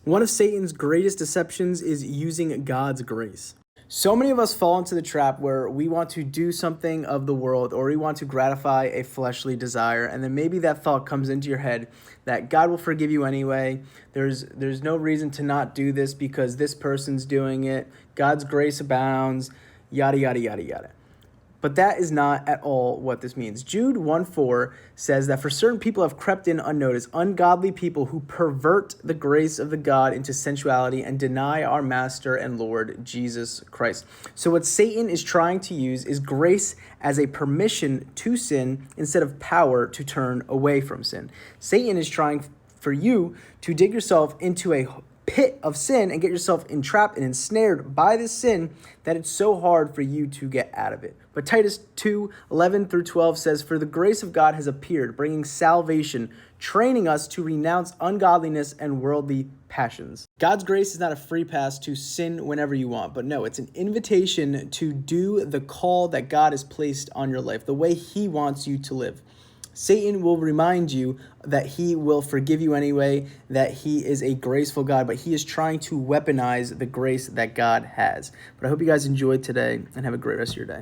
One of Satan's greatest deceptions is using God's grace. So many of us fall into the trap where we want to do something of the world, or we want to gratify a fleshly desire, and then maybe that thought comes into your head that God will forgive you anyway. There's no reason to not do this because this person's doing it. God's grace abounds, yada, yada, yada, yada. But that is not at all what this means. Jude 1:4 says that for certain people have crept in unnoticed, ungodly people who pervert the grace of the God into sensuality and deny our Master and Lord Jesus Christ. So what Satan is trying to use is grace as a permission to sin instead of power to turn away from sin. Satan is trying for you to dig yourself into a pit of sin and get yourself entrapped and ensnared by this sin that it's so hard for you to get out of it. But Titus 2:11-12 says, "For the grace of God has appeared, bringing salvation, training us to renounce ungodliness and worldly passions." God's grace is not a free pass to sin whenever you want, but no, it's an invitation to do the call that God has placed on your life, the way He wants you to live. Satan will remind you that he will forgive you anyway, that he is a graceful God, but he is trying to weaponize the grace that God has. But I hope you guys enjoyed today and have a great rest of your day.